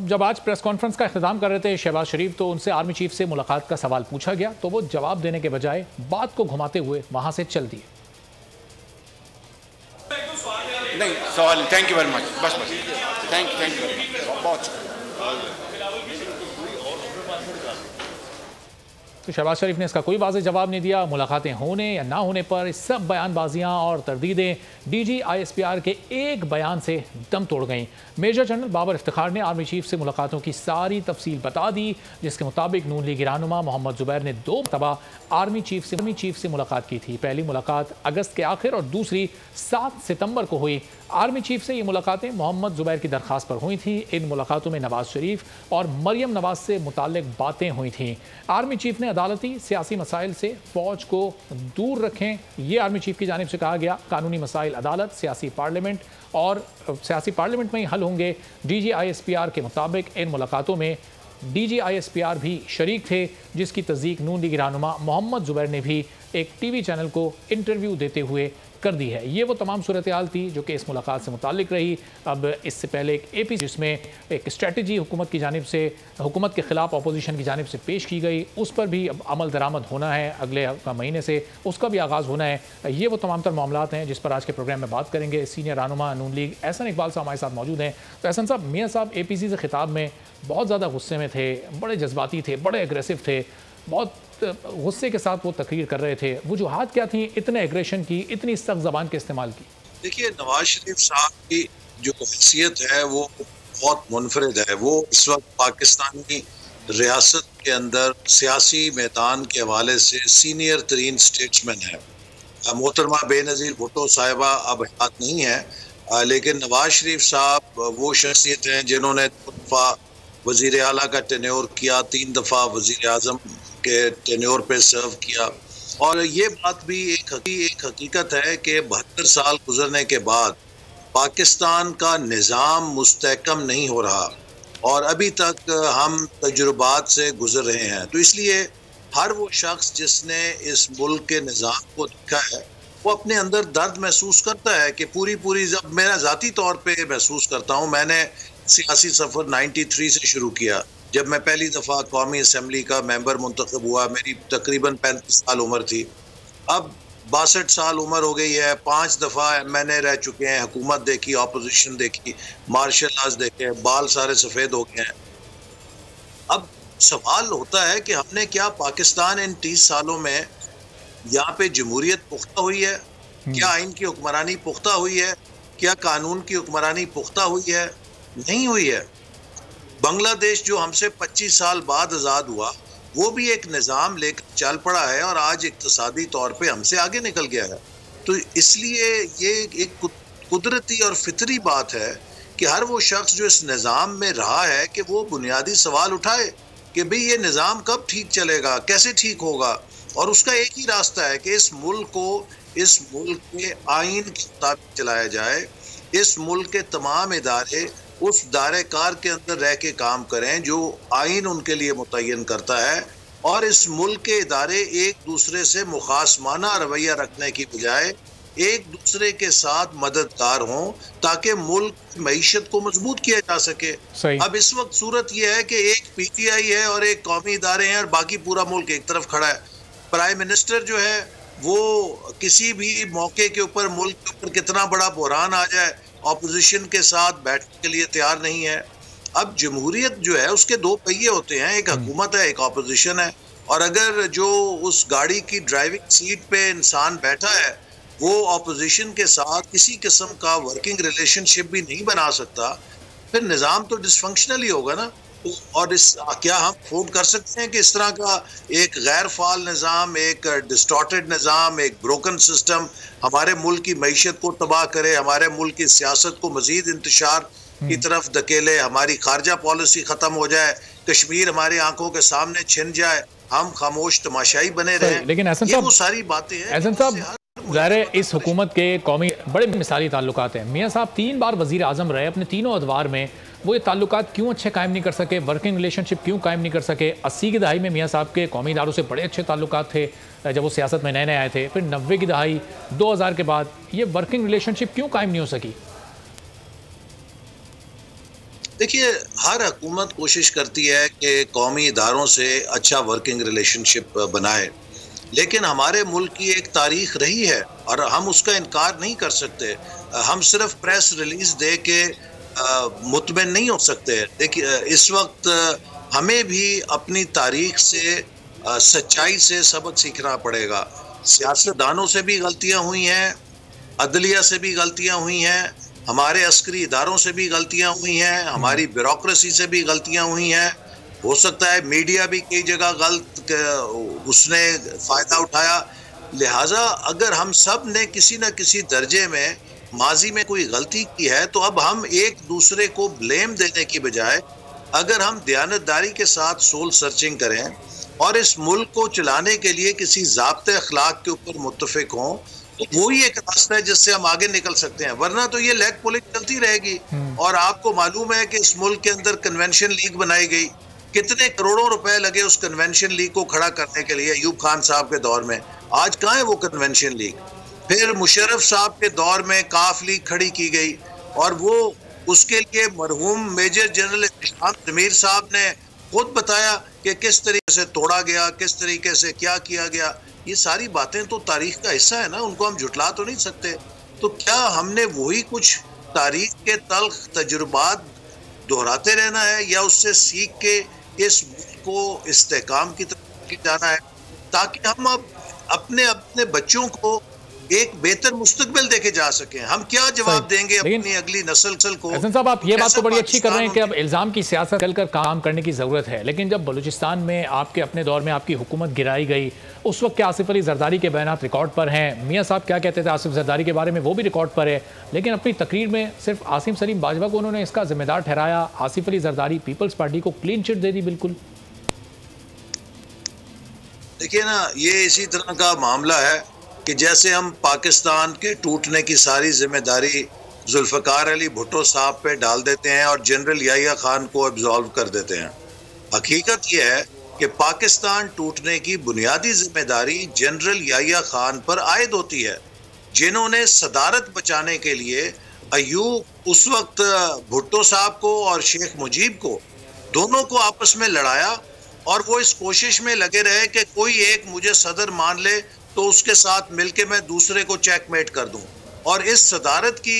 जब आज press conference का इख्तिताम कर रहे थे शहबाज शरीफ, तो उनसे आर्मी चीफ से मुलाकात का सवाल पूछा गया तो वो जवाब देने के बजाय बात को घुमाते हुए वहां से चल दिए। नहीं सवाल, थैंक यू वेरी मच, बस थैंक यू बहुत। तो शहबाज शरीफ ने इसका कोई वाज़ेह जवाब नहीं दिया। मुलाकातें होने या ना होने पर इस सब बयानबाजियां और तरदीदें डीजी ISPR के एक बयान से दम तोड़ गईं। मेजर जनरल बाबर इफ्तिखार ने आर्मी चीफ से मुलाकातों की सारी तफसील बता दी, जिसके मुताबिक नून लीग रहनुमा मोहम्मद जुबैर ने 2 मरतबा आर्मी चीफ से मुलाकात की थी। पहली मुलाकात अगस्त के आखिर और दूसरी 7 सितंबर को हुई। आर्मी चीफ से ये मुलाकातें मोहम्मद जुबैर की दरख्वास्त पर हुई थी। इन मुलाकातों में नवाज शरीफ और मरियम नवाज से मुताल्लिक बातें हुई थीं। आर्मी चीफ ने अदालती सियासी मसाइल से फौज को दूर रखें, ये आर्मी चीफ की जानिब से कहा गया। कानूनी मसाइल अदालत, सियासी पार्लियामेंट में ही हल होंगे। DG ISPR के मुताबिक इन मुलाकातों में DG ISPR भी शरीक थे, जिसकी तस्दीक नून लीग रहनुमा मोहम्मद जुबैर ने भी एक TV चैनल को इंटरव्यू देते हुए कर दी है। ये वो तमाम सूरत हाल थी जो कि इस मुलाकात से मुताल्लिक रही। अब इससे पहले एक AP जिसमें एक स्ट्रेटजी हुकूमत की जानिब से, हुकूमत के ख़िलाफ़ अपोजिशन की जानिब से पेश की गई, उस पर भी अब अमल दरामद होना है। अगले महीने से उसका भी आगाज़ होना है। ये वो तमाम तर मामलात हैं जिस पर आज के प्रोग्राम में बात करेंगे। सीनियर रहनुमा नून लीग एहसन इकबाल साहब हमारे साथ मौजूद हैं। तो एहसन साहब, मियाँ साहब APC से खिताब में बहुत ज़्यादा गुस्से में थे, बड़े जज्बाती थे, बड़े एग्रेसिव थे, बहुत गुस्से के साथ वो तकरीर कर रहे थे। वजूहात क्या थी इतने एग्रेशन की, इतनी सख्त ज़बान के इस्तेमाल की? देखिए, नवाज शरीफ साहब की जो हैसियत है वो बहुत मुनफरिद है। वो इस वक्त पाकिस्तानी रियासत के अंदर सियासी मैदान के हवाले से सीनियर तरीन स्टेट्समैन है। मोहतरमा बेनज़ीर भुट्टो साहिबा अब हयात नहीं है, लेकिन नवाज शरीफ साहब वो शख्सियत हैं जिन्होंने 2 दफ़ा वज़ीर आला का टेन्योर किया, 3 दफ़ा वज़ीर आज़म के टेन्योर पे सर्व किया। और ये बात भी एक हकीकत है कि 72 साल गुजरने के बाद पाकिस्तान का निज़ाम मुस्तहकम नहीं हो रहा और अभी तक हम तजुर्बात से गुजर रहे हैं। तो इसलिए हर वो शख्स जिसने इस मुल्क के निज़ाम को देखा है वो अपने अंदर दर्द महसूस करता है कि पूरी जब मेरा ज़ाती तौर पे महसूस करता हूँ। मैंने सियासी सफ़र 93 से शुरू किया, जब मैं पहली दफ़ा कौमी असम्बली का मेंबर मुंतखब हुआ। मेरी तकरीबन 35 साल उम्र थी। अब 62 साल उम्र हो गई है। 5 दफ़ा MNA रह चुके हैं, हुकूमत देखी, अपोजिशन देखी, मार्शल लॉज देखे, बाल सारे सफ़ेद हो गए हैं। अब सवाल होता है कि हमने क्या पाकिस्तान इन 30 सालों में यहाँ पे जमहूरियत पुख्ता हुई है? क्या आइन की हुक्मरानी पुख्ता हुई है? क्या कानून की हुक्मरानी पुख्ता हुई है? नहीं हुई है। बांग्लादेश जो हमसे 25 साल बाद आज़ाद हुआ, वो भी एक निज़ाम लेकर चल पड़ा है और आज इक्तिसादी तौर पे हमसे आगे निकल गया है। तो इसलिए ये एक कुदरती और फितरी बात है कि हर वो शख्स जो इस निज़ाम में रहा है कि वो बुनियादी सवाल उठाए कि भाई ये निज़ाम कब ठीक चलेगा, कैसे ठीक होगा। और उसका एक ही रास्ता है कि इस मुल्क को इस मुल्क के आइन के मुताबिक चलाया जाए। इस मुल्क के तमाम इदारे उस दायरे कार के अंदर रह के काम करें जो आइन उनके लिए मुतय्यन करता है, और इस मुल्क के इदारे एक दूसरे से मुखासमाना रवैया रखने की बजाय एक दूसरे के साथ मददगार हों ताकि मुल्क की मईशत को मजबूत किया जा सके। अब इस वक्त सूरत यह है कि एक PTI है और एक कौमी इदारे हैं और बाकी पूरा मुल्क एक तरफ खड़ा है। प्राइम मिनिस्टर जो है वो किसी भी मौके के ऊपर मुल्क के ऊपर कितना बड़ा बुहरान आ जाए, ऑपोजिशन के साथ बैठने के लिए तैयार नहीं है। अब जमहूरियत जो है उसके 2 पहिए होते हैं, एक हुकूमत है, एक ऑपोजिशन है। और अगर जो उस गाड़ी की ड्राइविंग सीट पे इंसान बैठा है वो ऑपोजिशन के साथ किसी किस्म का वर्किंग रिलेशनशिप भी नहीं बना सकता, फिर निज़ाम तो डिसफंक्शनल ही होगा ना। और क्या हम अफोर्ड कर सकते हैं कि इस तरह का एक गैर फाल निज़ाम, एक डिस्टॉर्टेड निज़ाम, एक ब्रोकन सिस्टम हमारे मुल्क की मईशत को तबाह करे, हमारे मुल्क की सियासत को मजीद इंतशार की तरफ धकेले, हमारी खारजा पॉलिसी ख़त्म हो जाए, कश्मीर हमारी आंखों के सामने छिन जाए, हम खामोश तमाशाई बने रहे। लेकिन एहसन साहब, वो सारी बातें हैं। एहसन साहब, ज़ाहिर है इस हुकूमत के कौमी बड़े मिसाली ताल्लुकात हैं। मियाँ साहब 3 बार वज़ीर आज़म रहे, अपने तीनों अदवार में वो ये ताल्लुकात क्यों अच्छे कायम नहीं कर सके, वर्किंग रिलेशनशिप क्यों कायम नहीं कर सके? 80 की दहाई में मियाँ साहब के कौमी इदारों से बड़े अच्छे ताल्लुकात थे जब वो सियासत में नए नए आए थे। फिर 90 की दहाई, 2000 के बाद ये वर्किंग रिलेशनशिप क्यों कायम नहीं हो सकी? देखिए, हर हुकूमत कोशिश करती है कि कौमी इदारों से अच्छा वर्किंग रिलेशनशिप बनाए, लेकिन हमारे मुल्क की एक तारीख रही है और हम उसका इनकार नहीं कर सकते। हम सिर्फ प्रेस रिलीज दे के मुतमिन नहीं हो सकते। देखिए, इस वक्त हमें भी अपनी तारीख से सच्चाई से सबक सीखना पड़ेगा। सियासतदानों से भी गलतियां हुई हैं, अदलिया से भी गलतियां हुई हैं, हमारे अस्करी इदारों से भी गलतियां हुई हैं, हमारी ब्यूरोक्रेसी से भी गलतियां हुई हैं। हो सकता है मीडिया भी कई जगह गलत उसने फ़ायदा उठाया। लिहाजा अगर हम सब ने किसी न किसी दर्जे में माजी में कोई गलती की है, तो अब हम एक दूसरे को ब्लेम देने की बजाय अगर हम दयानतदारी के साथ सोल सर्चिंग करें और इस मुल्क को चलाने के लिए किसी ज़ाब्ते अखलाक के ऊपर मुत्तफिक हों, तो वही एक रास्ता है जिससे हम आगे निकल सकते हैं। वरना तो ये लेग पुलिंग चलती रहेगी। और आपको मालूम है कि इस मुल्क के अंदर कन्वेंशन लीग बनाई गई, कितने करोड़ों रुपए लगे उस कन्वेंशन लीग को खड़ा करने के लिए अयूब खान साहब के दौर में। आज कहाँ है वो कन्वेंशन लीग? फिर मुशर्रफ साहब के दौर में काफ लीग खड़ी की गई और वो उसके लिए मरहूम मेजर जनरल जमीर साहब ने खुद बताया कि किस तरीके से तोड़ा गया, किस तरीके से क्या किया गया। ये सारी बातें तो तारीख का हिस्सा है ना, उनको हम झुटला तो नहीं सकते। तो क्या हमने वही कुछ तारीख के तल्ख तजुर्बात दोहराते रहना है या उससे सीख के इस मुल्क को इस्तेकाम की तरफ जाना है, ताकि हम अब अपने बच्चों को एक बेहतर मुस्तकबिल देके जा सकें? हम क्या जवाब देंगे अपनी अगली नस्ल को? एहसन साहब, आप ये बात तो बड़ी अच्छी कर रहे हैं कि अब इल्ज़ाम की सियासत चलकर काम करने की ज़रूरत है, लेकिन जब बलूचिस्तान में आपके अपने दौर में आपकी हुकूमत गिराई गई, उस वक्त क्या आसिफ अली जरदारी के बयानात रिकॉर्ड पर हैं? मियाँ साहब क्या कहते थे आसिफ जरदारी के बारे में, वो भी रिकॉर्ड पर है। लेकिन अपनी तकरीर में सिर्फ आसिम सलीम बाजवा को उन्होंने इसका जिम्मेदार ठहराया। आसिफ अली जरदारी पीपल्स पार्टी को क्लीन चिट दे दी बिल्कुल। देखिए ना, ये इसी तरह का मामला है कि जैसे हम पाकिस्तान के टूटने की सारी जिम्मेदारी जुल्फ़िकार अली भुट्टो साहब पे डाल देते हैं और जनरल याहिया खान को एब्जॉल्व कर देते हैं। हकीकत यह है कि पाकिस्तान टूटने की बुनियादी जिम्मेदारी जनरल याहिया खान पर आयद होती है, जिन्होंने सदारत बचाने के लिए अयूब उस वक्त भुट्टो साहब को और शेख मुजीब को दोनों को आपस में लड़ाया और वो इस कोशिश में लगे रहे कि कोई एक मुझे सदर मान ले तो उसके साथ मिलके मैं दूसरे को चेकमेट कर दूं। और इस सदारत की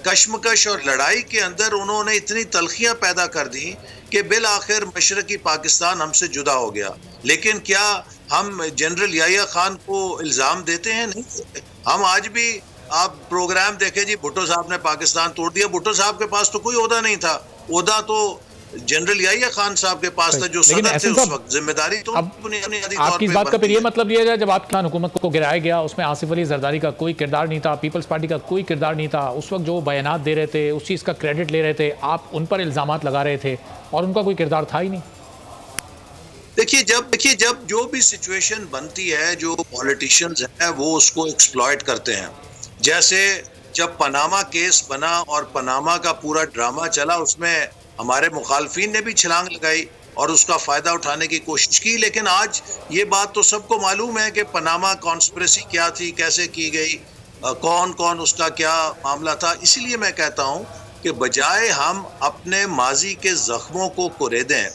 कश्मकश और लड़ाई के अंदर उन्होंने इतनी तलखियां पैदा कर दी कि बिल आखिर मशरकी पाकिस्तान हमसे जुदा हो गया। लेकिन क्या हम जनरल याहिया खान को इल्ज़ाम देते हैं? नहीं देते। हम आज भी, आप प्रोग्राम देखें जी, भुट्टो साहब ने पाकिस्तान तोड़ दिया। भुट्टो साहब के पास तो कोई ओहदा नहीं था, ओहदा तो जनरल याहिया खान साहब के पास था जो सदर थे उस वक्त। जिम्मेदारी तो आपकी इस बात का फिर ये मतलब लिया जाए, जब आपकी हुकूमत को गिराया गया उसमें आसिफ अली जरदारी का कोई किरदार नहीं था, पीपल्स पार्टी का कोई किरदार नहीं था। उस वक्त जो बयानात दे रहे थे, उस चीज़ का क्रेडिट ले रहे थे, आप उन पर इल्ज़ामात लगा रहे थे और उनका कोई किरदार था ही नहीं। देखिए, जब जो भी सिचुएशन बनती है, जो पॉलिटिशियंस हैं वो उसको एक्सप्लॉइट करते हैं। जैसे जब पनामा केस बना और पनामा का पूरा ड्रामा चला, उसमें हमारे मुखालफिन ने भी छलांग लगाई और उसका फ़ायदा उठाने की कोशिश की। लेकिन आज ये बात तो सबको मालूम है कि पनामा कॉन्स्पिरेसी क्या थी, कैसे की गई, कौन कौन उसका क्या मामला था। इसीलिए मैं कहता हूँ कि बजाय हम अपने माजी के ज़ख्मों को कुरेदें,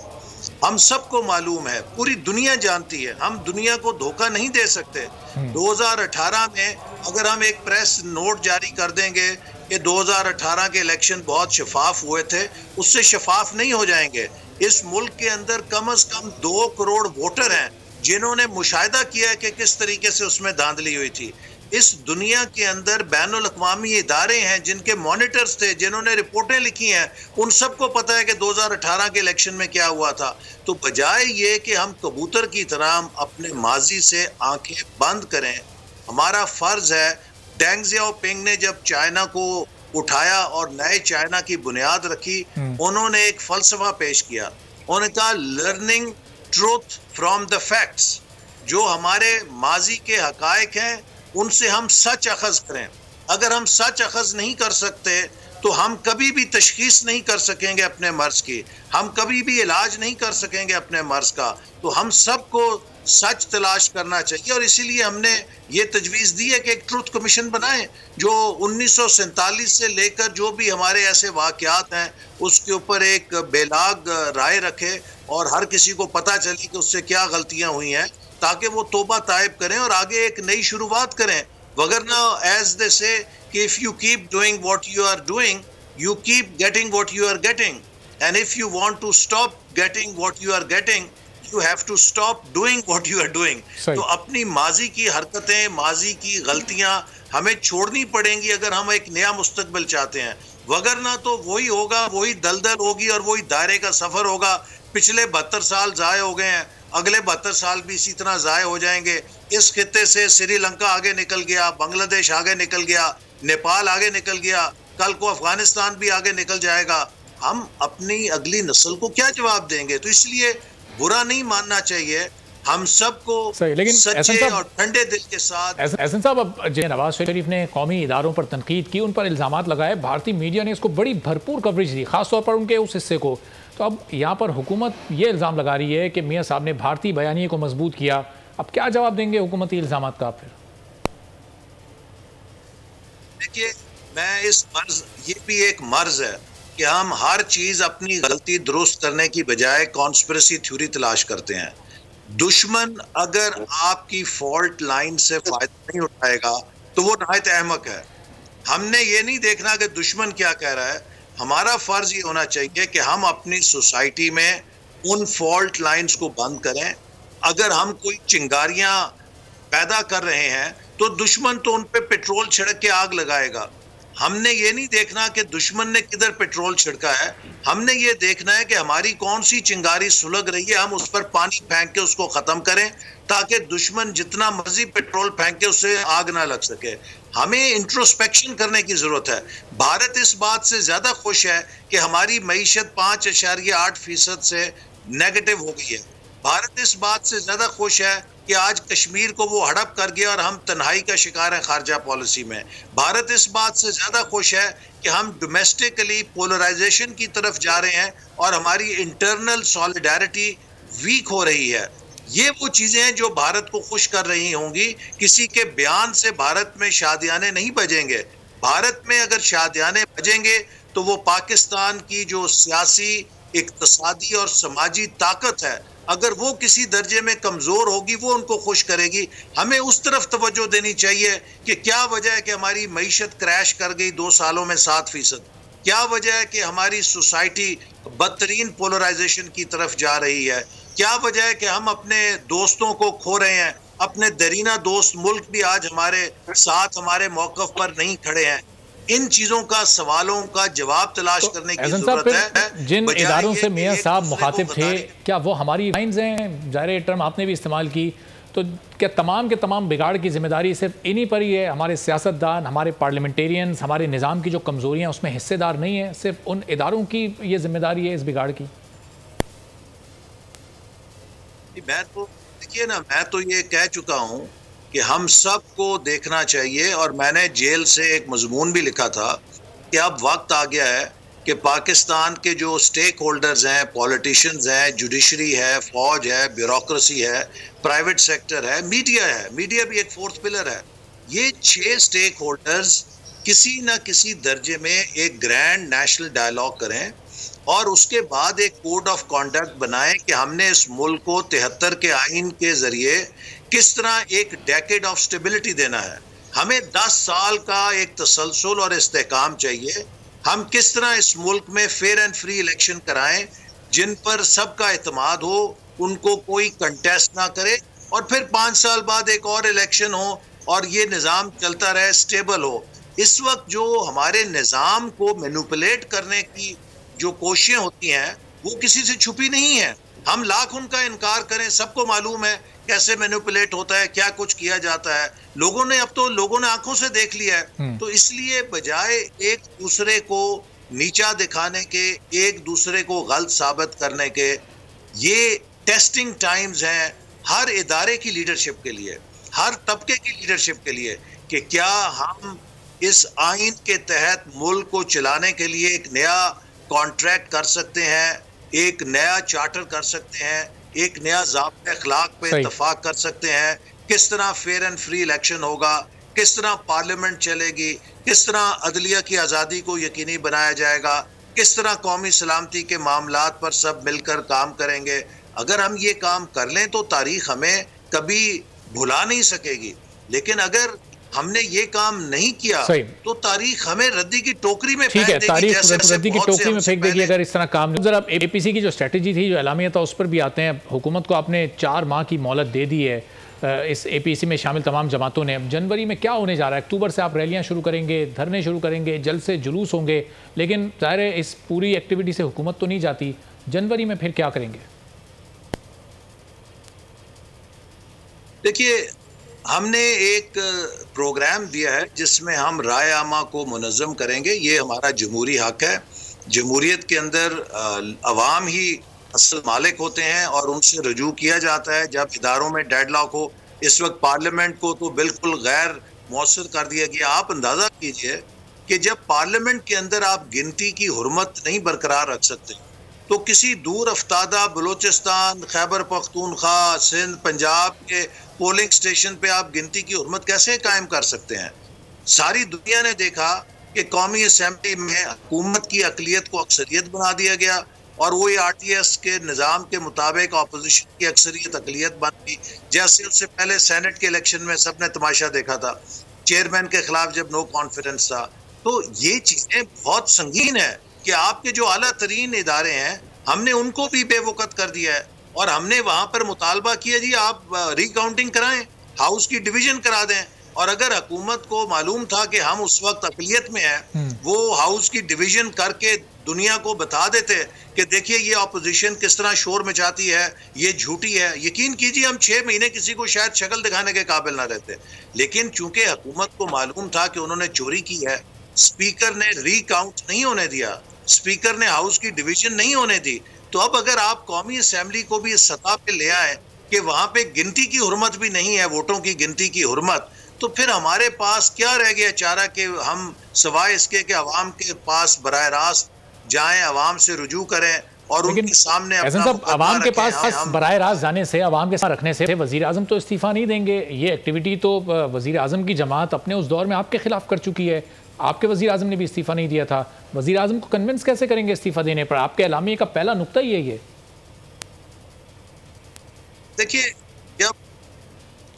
हम सबको मालूम है, पूरी दुनिया जानती है, हम दुनिया को धोखा नहीं दे सकते। 2018 में अगर हम एक प्रेस नोट जारी कर देंगे कि 2018 के इलेक्शन बहुत शफाफ हुए थे, उससे शफाफ नहीं हो जाएंगे। इस मुल्क के अंदर कम से कम 2 करोड़ वोटर हैं जिन्होंने मुशाहिदा किया है कि किस तरीके से उसमें धांधली हुई थी। इस दुनिया के अंदर बैनुल अक़वामी इदारे हैं जिनके मॉनिटर्स थे, जिन्होंने रिपोर्टें लिखी हैं, उन सबको पता है कि 2018 के इलेक्शन में क्या हुआ था। तो बजाय ये कि हम कबूतर की तरह अपने माजी से आंखें बंद करें, हमारा फ़र्ज़ है। डेंग ज़ियाओपिंग ने जब चाइना को उठाया और नए चाइना की बुनियाद रखी, उन्होंने एक फ़लसफ़ा पेश किया। उन्होंने कहा, learning truth from the facts. जो हमारे माजी के हकायक हैं उनसे हम सच अखज़ करें। अगर हम सच अखज़ नहीं कर सकते तो हम कभी भी तशखीस नहीं कर सकेंगे अपने मर्ज की, हम कभी भी इलाज नहीं कर सकेंगे अपने मर्ज का। तो हम सबको सच तलाश करना चाहिए और इसीलिए हमने ये तजवीज़ दी है कि एक ट्रुथ कमीशन बनाएं जो 1947 से लेकर जो भी हमारे ऐसे वाक़यात हैं उसके ऊपर एक बेलाग राय रखे और हर किसी को पता चले कि उससे क्या गलतियां हुई हैं, ताकि वो तौबा ताइब करें और आगे एक नई शुरुआत करें। वगरना एज दे से कि if you keep doing what you are doing you keep getting what you are getting, and if you want to stop getting what you are getting you have to stop doing what you are doing। तो अपनी माजी की हरकतें, माजी की गलतियां हमें छोड़नी पड़ेंगी अगर हम एक नया मुस्तकबिल चाहते हैं, वगरना तो वही होगा, वही दलदल होगी और वही दायरे का सफर होगा। पिछले 72 साल जाए हो गए हैं, अगले 72 साल भी इसी तरह जाए हो जाएंगे। इस खित्ते से श्रीलंका आगे निकल गया, बांग्लादेश आगे निकल गया, नेपाल आगे निकल गया, कल को अफगानिस्तान भी आगे निकल जाएगा। हम अपनी अगली नस्ल को क्या जवाब देंगे? तो इसलिए बुरा नहीं मानना चाहिए, हम सबको सच्चे और ठंडे दिल के साथ। एहसन साहब, अब नवाज शरीफ ने कौमी इदारों पर तनकीद की, उन पर इल्ज़ामात लगाए, भारतीय मीडिया ने इसको बड़ी भरपूर कवरेज दी, खासतौर पर उनके उस हिस्से को। तो अब यहाँ पर हुकूमत ये इल्ज़ाम लगा रही है कि मियाँ साहब ने भारतीय बयानिए को मजबूत किया। अब क्या जवाब देंगे हुकूमती इल्ज़ामात का? फिर देखिए, मैं इस मर्ज, ये भी एक मर्ज है कि हम हर चीज अपनी गलती दुरुस्त करने की बजाय कॉन्स्पिरेसी थ्योरी तलाश करते हैं। दुश्मन अगर आपकी फॉल्ट लाइन से फायदा नहीं उठाएगा तो वो नहायत अहमक है। हमने ये नहीं देखना कि दुश्मन क्या कह रहा है, हमारा फर्ज ये होना चाहिए कि हम अपनी सोसाइटी में उन फॉल्ट लाइंस को बंद करें। अगर हम कोई चिंगारियां पैदा कर रहे हैं तो दुश्मन तो उन पे पेट्रोल छिड़क के आग लगाएगा। हमने ये नहीं देखना कि दुश्मन ने किधर पेट्रोल छिड़का है, हमने ये देखना है कि हमारी कौन सी चिंगारी सुलग रही है, हम उस पर पानी फेंक के उसको खत्म करें ताकि दुश्मन जितना मर्जी पेट्रोल फेंके उससे आग ना लग सके। हमें इंट्रोस्पेक्शन करने की जरूरत है। भारत इस बात से ज्यादा खुश है कि हमारी मईशत 5.8% से नेगेटिव हो गई है। भारत इस बात से ज्यादा खुश है कि आज कश्मीर को वो हड़प कर गया और हम तन्हाई का शिकार हैं खारजा पॉलिसी में। भारत इस बात से ज्यादा खुश है कि हम डोमेस्टिकली पोलराइजेशन की तरफ जा रहे हैं और हमारी इंटरनल सॉलिडारिटी वीक हो रही है। ये वो चीजें हैं जो भारत को खुश कर रही होंगी। किसी के बयान से भारत में शादियाने नहीं बजेंगे। भारत में अगर शादियाने बजेंगे तो वो पाकिस्तान की जो सियासी, इक्तिसादी और समाजी ताकत है, अगर वो किसी दर्जे में कमजोर होगी वो उनको खुश करेगी। हमें उस तरफ तवज्जो देनी चाहिए कि क्या वजह है कि हमारी मईशत क्रैश कर गई 2 सालों में 7%, क्या वजह है कि हमारी सोसाइटी बदतरीन पोलराइजेशन की तरफ जा रही है, क्या वजह है कि हम अपने दोस्तों को खो रहे हैं, अपने दरीना दोस्त मुल्क भी आज हमारे साथ हमारे मौक़िफ़ पर नहीं खड़े हैं। इन चीजों का, सवालों का जवाब तलाश करने की जरूरत है। जिन इदारों से मियां साहब मुखातिब थे, क्या वो हमारी लाइन्स हैं? ज़ाहिर टर्म आपने भी इस्तेमाल की, तो क्या तमाम के तमाम बिगाड़ की जिम्मेदारी सिर्फ इन्हीं पर ही है? हमारे सियासतदान, हमारे पार्लियामेंटेरियंस, हमारे निज़ाम की जो कमज़ोरियाँ उसमें हिस्सेदार नहीं है? सिर्फ उन इदारों की ये जिम्मेदारी है इस बिगाड़ की? मैं तो देखिए ना, मैं तो ये कह चुका हूँ कि हम सबको देखना चाहिए और मैंने जेल से एक मजमून भी लिखा था कि अब वक्त आ गया है कि पाकिस्तान के जो स्टेक होल्डर्स हैं, पॉलिटिशियंस हैं, जुडिशरी है, फौज है, ब्यूरोक्रेसी है, प्राइवेट सेक्टर है, मीडिया भी एक फोर्थ पिलर है। ये 6 स्टेक होल्डर्स किसी न किसी दर्जे में एक ग्रैंड नेशनल डायलॉग करें और उसके बाद एक कोड ऑफ कॉन्डक्ट बनाएं कि हमने इस मुल्क को 73 के आइन के जरिए किस तरह एक डेकेड ऑफ स्टेबिलिटी देना है। हमें 10 साल का एक तसलसल और इस्तेहकाम चाहिए। हम किस तरह इस मुल्क में फेयर एंड फ्री इलेक्शन कराएं जिन पर सबका एतमाद हो, उनको कोई कंटेस्ट ना करे और फिर 5 साल बाद एक और इलेक्शन हो और ये निज़ाम चलता रहे, स्टेबल हो। इस वक्त जो हमारे निज़ाम को मैनिपुलेट करने की जो कोशिशें होती हैं वो किसी से छुपी नहीं है। हम लाख उनका इनकार करें, सबको मालूम है कैसे मैनिपुलेट होता है, क्या कुछ किया जाता है। लोगों ने आंखों से देख लिया है। तो इसलिए बजाय एक दूसरे को नीचा दिखाने के, एक दूसरे को गलत साबित करने के, ये टेस्टिंग टाइम्स हैं हर इदारे की लीडरशिप के लिए, हर तबके की लीडरशिप के लिए कि क्या हम इस आइन के तहत मुल्क को चलाने के लिए एक नया कॉन्ट्रैक्ट कर सकते हैं, एक नया चार्टर कर सकते हैं, एक नया ज़ाब्ता अखलाक पे इत्तफाक कर सकते हैं, किस तरह फेयर एंड फ्री इलेक्शन होगा, किस तरह पार्लियामेंट चलेगी, किस तरह अदलिया की आज़ादी को यकीनी बनाया जाएगा, किस तरह कौमी सलामती के मामलात पर सब मिलकर काम करेंगे। अगर हम ये काम कर लें तो तारीख हमें कभी भुला नहीं सकेगी, लेकिन अगर हमने ये काम नहीं किया तो तारीख हमें रद्दी की टोकरी में फेंक देगी, तारीख रद्दी की टोकरी में फेंक देगी अगर इस तरह काम। जरा एपीसी की जो स्ट्रेटजी थी, जो एलामिया था, उस पर भी आते हैं। हुकूमत को आपने 4 माह की मोहलत दे दी है इस एपीसी में शामिल तमाम जमातों ने। जनवरी में क्या होने जा रहा है? अक्टूबर से आप रैलियां शुरू करेंगे, धरने शुरू करेंगे, जल्द से जुलूस होंगे, लेकिन ज़ाहिर है इस पूरी एक्टिविटी से हुकूमत तो नहीं जाती। जनवरी में फिर क्या करेंगे? देखिए, हमने एक प्रोग्राम दिया है जिसमें हम राय आमा को मुनज़्ज़म करेंगे। ये हमारा जमहूरी हक है। जमहूरियत के अंदर अवाम ही असल मालिक होते हैं और उनसे रजू किया जाता है जब इदारों में डेडलॉक हो। इस वक्त पार्लियामेंट को तो बिल्कुल गैर मौसर कर दिया गया। आप अंदाज़ा कीजिए कि जब पार्लियामेंट के अंदर आप गिनती की हुर्मत नहीं बरकरार रख सकते तो किसी दूर अफ्तादा बलूचिस्तान, खैबर पख्तूनख्वा, सिंध, पंजाब के पोलिंग स्टेशन पे आप गिनती की हुर्मत कैसे कायम कर सकते हैं? सारी दुनिया ने देखा कि कौमी असेंबली में हुकूमत की अकलियत को अक्सरियत बना दिया गया और वही RTS के निज़ाम के मुताबिक अपोजिशन की अक्सरियत अकलियत बन गई। जैसे उससे पहले सेनेट के इलेक्शन में सबने तमाशा देखा था, चेयरमैन के खिलाफ जब नो कॉन्फिडेंस था। तो ये चीज़ें बहुत संगीन है कि आपके जो आला तरीन इदारे हैं हमने उनको भी बेवकूफ़ कर दिया है और हमने वहाँ पर मुतालबा किया जी आप रिकाउंटिंग कराएं, हाउस की डिवीजन करा दें। और अगर हुकूमत को मालूम था कि हम उस वक्त अकलियत में हैं, वो हाउस की डिवीजन करके दुनिया को बता देते कि देखिए ये अपोजिशन किस तरह शोर मचाती है, ये झूठी है। यकीन कीजिए हम 6 महीने किसी को शायद शक्ल दिखाने के काबिल ना रहते, लेकिन चूंकि हुकूमत को मालूम था कि उन्होंने चोरी की है, स्पीकर ने रिकाउंट नहीं होने दिया, स्पीकर ने हाउस की डिवीजन नहीं होने दी। तो अब अगर आप कौमी असेंबली को भी इस सतह पे ले आए कि वहां पे गिनती की हुर्मत भी नहीं है, वोटों की गिनती की हुर्मत, तो फिर हमारे पास क्या रह गया चारा कि हम सिवाय इसके कि अवाम के पास बराह रास्त जाएं, अवाम से रुजू करें और उनके सामने अवाम के पास बराह रास्त जाने से, अवाम के साथ रखने से वजीर आजम तो इस्तीफा नहीं देंगे। ये एक्टिविटी तो वजीर आजम की जमात अपने उस दौर में आपके खिलाफ कर चुकी है। आपके वजीर आजम ने भी इस्तीफा नहीं दिया था। वजीर आजम को कन्विंस कैसे करेंगे इस्तीफा देने पर? आपके एलामिया का पहला नुक्ता ही है ये। देखिए,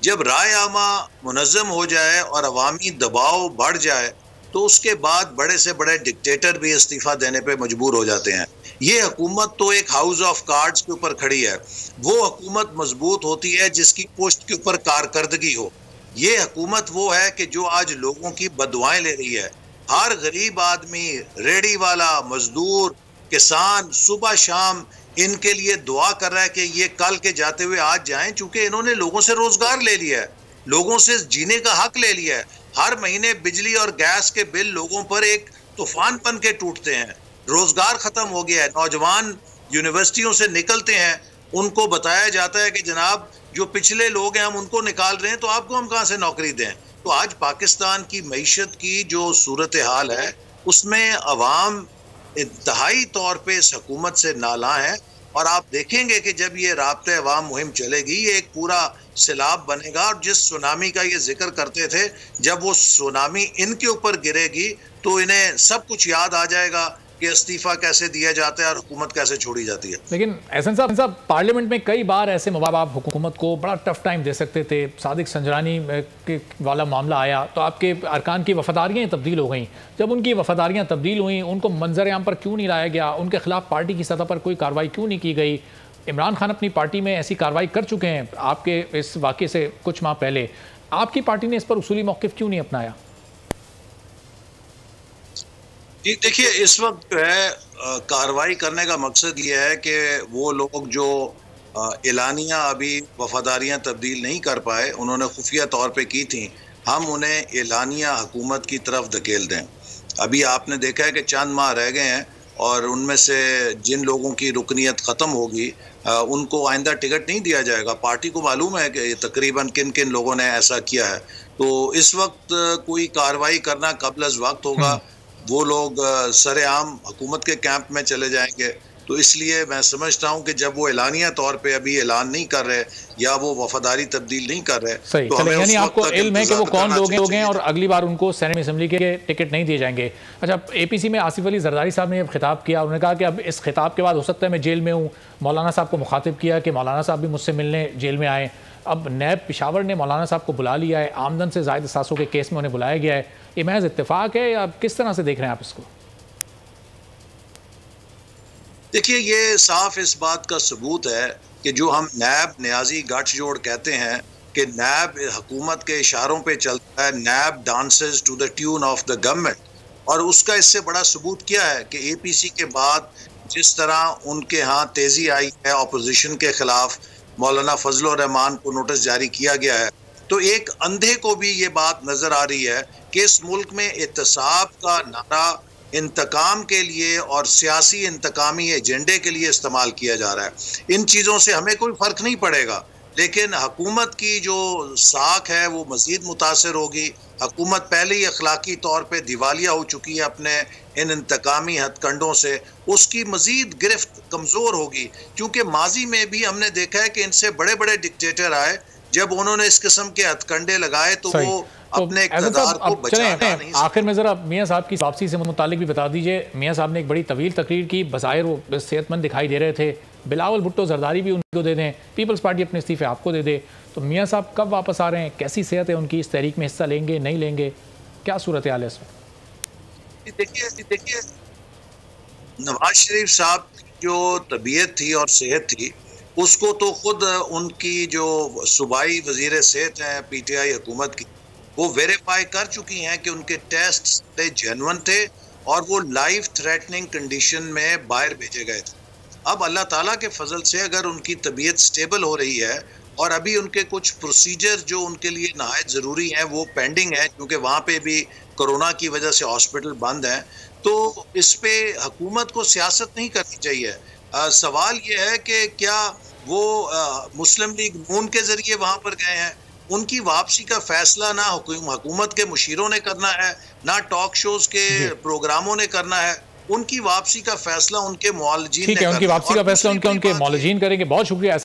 जब राय आमा मुनज़्ज़म हो जाए और अवामी दबाव बढ़ जाए तो उसके बाद बड़े से बड़े डिक्टेटर भी इस्तीफा देने पे मजबूर हो जाते हैं। ये हुकूमत तो एक हाउस ऑफ कार्ड्स के ऊपर खड़ी है। वो हुकूमत मजबूत होती है जिसकी पोस्ट के ऊपर कारकर्दगी हो। ये हुकूमत वो है कि जो आज लोगों की बदुआएं ले रही है। हर गरीब आदमी, रेडी वाला, मजदूर, किसान सुबह शाम इनके लिए दुआ कर रहा है कि ये कल के जाते हुए आज जाएं, चूंकि इन्होंने लोगों से रोजगार ले लिया है, लोगों से जीने का हक ले लिया है। हर महीने बिजली और गैस के बिल लोगों पर एक तूफान बन के टूटते हैं। रोजगार खत्म हो गया है। नौजवान यूनिवर्सिटियों से निकलते हैं, उनको बताया जाता है कि जनाब जो पिछले लोग हैं हम उनको निकाल रहे हैं, तो आपको हम कहाँ से नौकरी दें। तो आज पाकिस्तान की मईशत की जो सूरत हाल है उसमें अवाम इंतहाई तौर पे इस हुकूमत से नाला है। और आप देखेंगे कि जब ये राब्ते अवाम मुहिम चलेगी ये एक पूरा सैलाब बनेगा। और जिस सुनामी का ये जिक्र करते थे, जब वो सुनामी इनके ऊपर गिरेगी तो इन्हें सब कुछ याद आ जाएगा कि इस्तीफा कैसे दिया जाता है और हुकूमत कैसे छोड़ी जाती है। लेकिन एहसन साहब पार्लियामेंट में कई बार ऐसे मौके आप हुकूमत को बड़ा टफ टाइम दे सकते थे। सादिक संजरानी वाला मामला आया तो आपके अरकान की वफादारियाँ तब्दील हो गई। जब उनकी वफादारियाँ तब्दील हुई, उनको मंजर आम पर क्यों नहीं लाया गया? उनके खिलाफ पार्टी की सतह पर कोई कार्रवाई क्यों नहीं की गई? इमरान खान अपनी पार्टी में ऐसी कार्रवाई कर चुके हैं आपके इस वाक़े से कुछ माह पहले। आपकी पार्टी ने इस पर उसूली मौक़िफ़ क्यों नहीं अपनाया? देखिए, इस वक्त जो है कार्रवाई करने का मकसद ये है कि वो लोग जो एलानिया अभी वफादारियां तब्दील नहीं कर पाए, उन्होंने खुफिया तौर पे की थी, हम उन्हें एलानिया हुकूमत की तरफ धकेल दें। अभी आपने देखा है कि चंद माह रह गए हैं और उनमें से जिन लोगों की रुकनीत ख़त्म होगी उनको आइंदा टिकट नहीं दिया जाएगा। पार्टी को मालूम है कि तकरीबन किन किन लोगों ने ऐसा किया है। तो इस वक्त कोई कार्रवाई करना कबल अज़ वक्त होगा। वो लोग सरेआम हुकूमत के कैंप में चले जाएंगे। तो इसलिए मैं समझता हूं कि जब वो एलानिया तौर पे अभी ऐलान नहीं कर रहे या वो वफादारी तब्दील नहीं कर रहे, सही, तो हमें यानी आपको इल्म है कि वो कौन लोग हैं और अगली बार उनको सेनेट असेंबली के टिकट नहीं दिए जाएंगे। अच्छा, APC में आसिफ अली जरदारी साहब ने खिताब किया, उन्होंने कहा कि अब इस खिताब के बाद हो सकता है मैं जेल में हूँ। मौलाना साहब को मुखातिब किया कि मौलाना साहब भी मुझसे मिलने जेल में आए। अब नैब पेशावर ने मौलाना साहब को बुला लिया है, आमदन से ज़ायद असासों के केस में उन्हें बुलाया गया है। ये महज इत्तेफाक है या किस तरह से देख रहे हैं आप इसको? देखिए, ये साफ इस बात का सबूत है कि जो हम नैब न्याजी गठजोड़ कहते हैं कि नैब हुकूमत के इशारों पे चलता है, NAB dances to the tune of the government. और उसका इससे बड़ा सबूत क्या है कि APC के बाद जिस तरह उनके यहाँ तेजी आई है अपोजिशन के खिलाफ, मौलाना फजलुर रहमान को नोटिस जारी किया गया है, तो एक अंधे को भी ये बात नजर आ रही है कि इस मुल्क में एहतसाब का नारा इंतकाम के लिए और सियासी इंतकामी एजेंडे के लिए इस्तेमाल किया जा रहा है। इन चीज़ों से हमें कोई फ़र्क नहीं पड़ेगा, लेकिन हुकूमत की जो साख है वो मज़ीद मुतासर होगी। हुकूमत पहले ही अखलाकी तौर पे दिवालिया हो चुकी है अपने इन इंतकामी हथकंडों से, उसकी मज़ीद गिरफ्त कमज़ोर होगी। क्योंकि माजी में भी हमने देखा है कि इनसे बड़े बड़े डिक्टेटर आए, जब उन्होंने इस किस्म के हथकंडे लगाए तो वो अपने इक़्तिदार को बचा नहीं सकते। आखिर में ज़रा मियाँ साहब की वापसी से मुतालिक भी बता दीजिए। मियाँ साहब ने एक बड़ी तवील तकरीर की, बज़ाहिर वो सेहतमंद दिखाई दे रहे थे। बिलावल भुट्टो जरदारी भी उनको दे दें, पीपल्स पार्टी अपने इस्तीफे आपको दे दे, तो मियाँ साहब कब वापस आ रहे हैं? कैसी सेहत है उनकी? इस तहरीक में हिस्सा लेंगे नहीं लेंगे? क्या सूरत हाल है इसमें? देखिए, नवाज शरीफ साहब की जो तबीयत थी और सेहत थी, उसको तो खुद उनकी जो सूबाई वजीर सेहत हैं PTI हुकूमत की, वो वेरीफाई कर चुकी हैं कि उनके टेस्ट जेन्युइन थे और वो लाइफ थ्रेटनिंग कंडीशन में बाहर भेजे गए थे। अब अल्लाह ताला के फजल से अगर उनकी तबीयत स्टेबल हो रही है और अभी उनके कुछ प्रोसीजर जो उनके लिए नहायत ज़रूरी हैं वो पेंडिंग है, क्योंकि वहाँ पे भी कोरोना की वजह से हॉस्पिटल बंद हैं, तो इस पे हुकूमत को सियासत नहीं करनी चाहिए। सवाल ये है कि क्या वो मुस्लिम लीग नून के ज़रिए वहाँ पर गए हैं? उनकी वापसी का फैसला ना हुकूमत के मुशीरों ने करना है, ना टॉक शोज के प्रोग्रामों ने करना है। उनकी वापसी का फैसला उनके मौलजीन ने करना है। ठीक है, उनकी वापसी का फैसला उनके मौलजीन करेंगे। बहुत शुक्रिया।